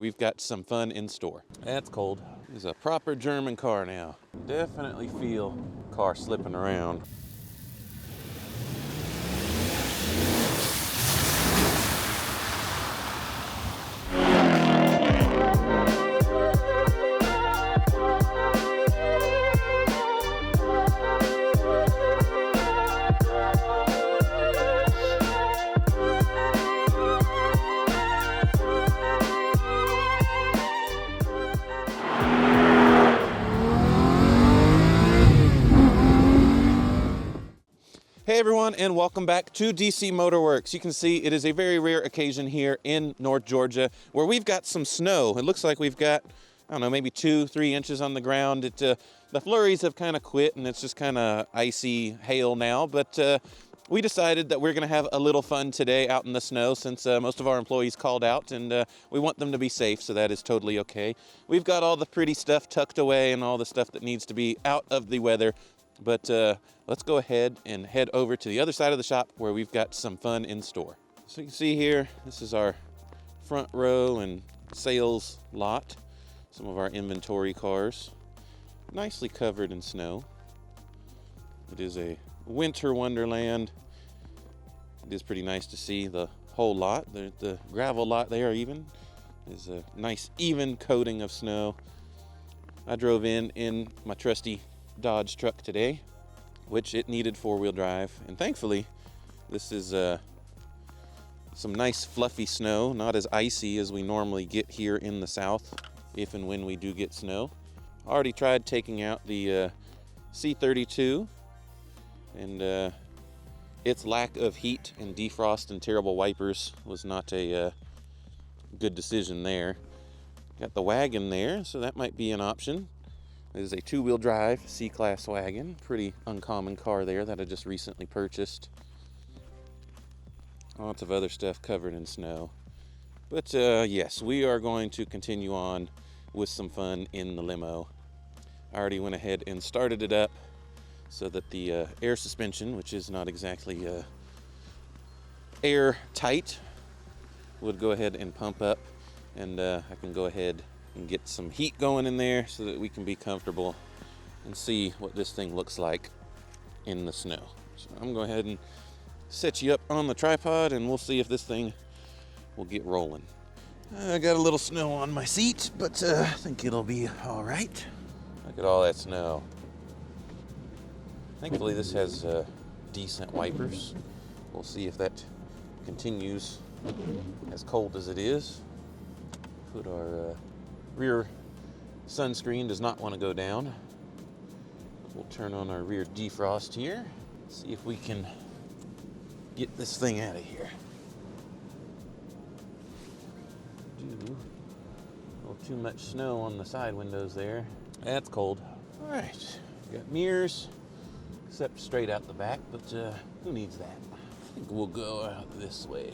We've got some fun in store. That's cold. This is a proper German car now. Definitely feel car slipping around. Hey everyone, and welcome back to DC Motorworks. You can see it is a very rare occasion here in North Georgia where we've got some snow. It looks like we've got, I don't know, maybe 2-3 inches on the ground. The flurries have kind of quit and it's just kind of icy hail now, but we decided that we're going to have a little fun today out in the snow since most of our employees called out, and we want them to be safe, so that is totally okay. We've got all the pretty stuff tucked away and all the stuff that needs to be out of the weather. But let's go ahead and head over to the other side of the shop where we've got some fun in store. So you can see here, this is our front row and sales lot. Some of our inventory cars, nicely covered in snow. It is a winter wonderland. It is pretty nice to see the whole lot. The gravel lot there even is a nice even coating of snow. I drove in my trusty Dodge truck today, which it needed four-wheel drive, and thankfully this is some nice fluffy snow, not as icy as we normally get here in the south if and when we do get snow. I already tried taking out the C32, and its lack of heat and defrost and terrible wipers was not a good decision there. Got the wagon there, so that might be an option. It is a two-wheel drive C-Class wagon. Pretty uncommon car there that I just recently purchased. Lots of other stuff covered in snow. But yes, we are going to continue on with some fun in the limo. I already went ahead and started it up so that the air suspension, which is not exactly airtight, would go ahead and pump up, and I can go ahead and get some heat going in there so that we can be comfortable and see what this thing looks like in the snow. So I'm going to go ahead and set you up on the tripod and we'll see if this thing will get rolling. I got a little snow on my seat, but I think it'll be all right. Look at all that snow. Thankfully this has decent wipers. We'll see if that continues as cold as it is. Put our rear sunscreen does not want to go down. We'll turn on our rear defrost here. See if we can get this thing out of here. A little too much snow on the side windows there. That's cold. All right, got mirrors, except straight out the back, but who needs that? I think we'll go out this way.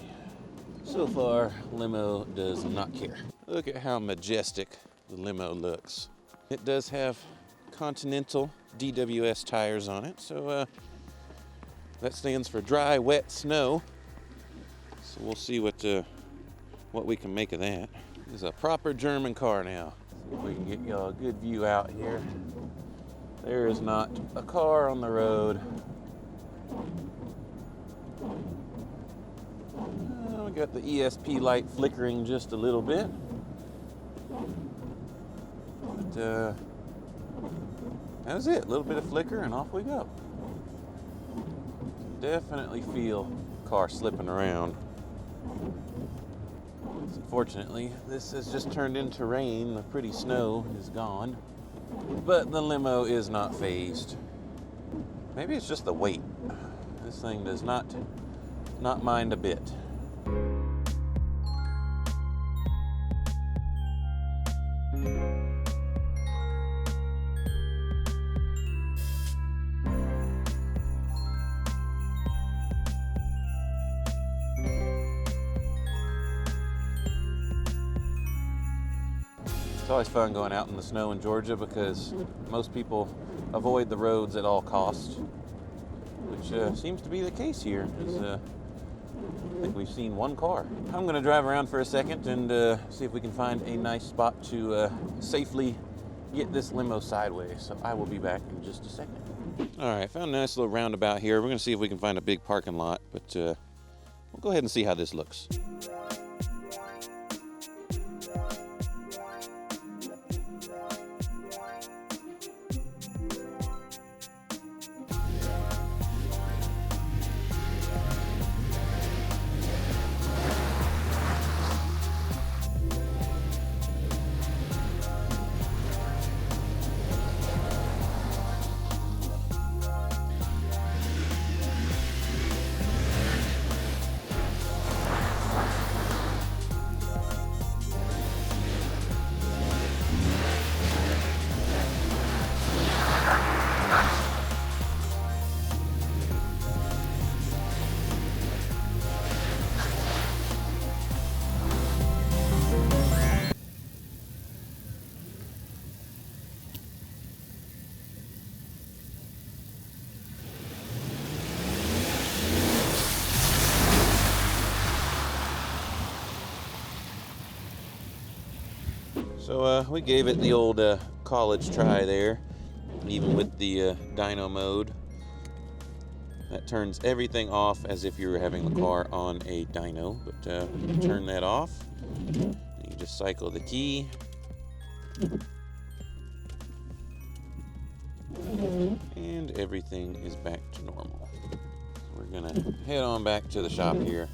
So far, limo does not care. Look at how majestic the limo looks. It does have Continental DWS tires on it, so that stands for dry, wet snow. So we'll see what we can make of that. This is a proper German car now. See if we can get y'all a good view out here. There is not a car on the road. We got the ESP light flickering just a little bit. But that was it. A little bit of flicker and off we go. Definitely feel car slipping around. Unfortunately, this has just turned into rain. The pretty snow is gone. But the limo is not fazed. Maybe it's just the weight. This thing does not mind a bit. It's always fun going out in the snow in Georgia because most people avoid the roads at all costs, which seems to be the case here. I think we've seen one car. I'm going to drive around for a second and see if we can find a nice spot to safely get this limo sideways. So I will be back in just a second. All right, found a nice little roundabout here. We're going to see if we can find a big parking lot, but we'll go ahead and see how this looks. So we gave it the old college try there, even with the dyno mode. That turns everything off as if you were having the car on a dyno, but turn that off. You just cycle the key. And everything is back to normal. So we're gonna head on back to the shop here.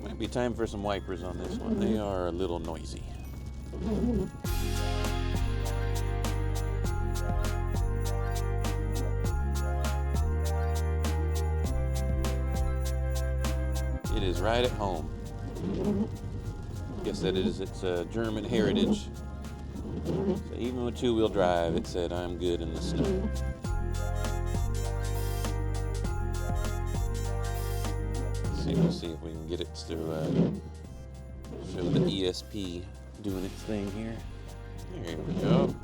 Might be time for some wipers on this one. They are a little noisy. It is right at home. Guess that is its German heritage. So even with two-wheel drive, it said, "I'm good in the snow." Let's see if we can get it to show the ESP doing its thing here. There we go.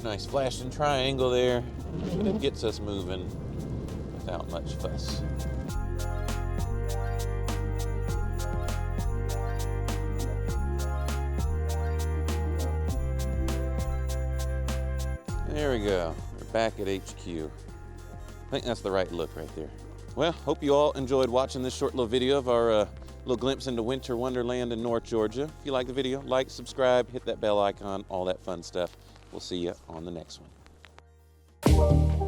Nice flashing triangle there, but it gets us moving without much fuss. There we go. We're back at HQ. I think that's the right look right there. Well, hope you all enjoyed watching this short little video of our little glimpse into winter wonderland in North Georgia. If you like the video, like, subscribe, hit that bell icon, all that fun stuff. We'll see you on the next one.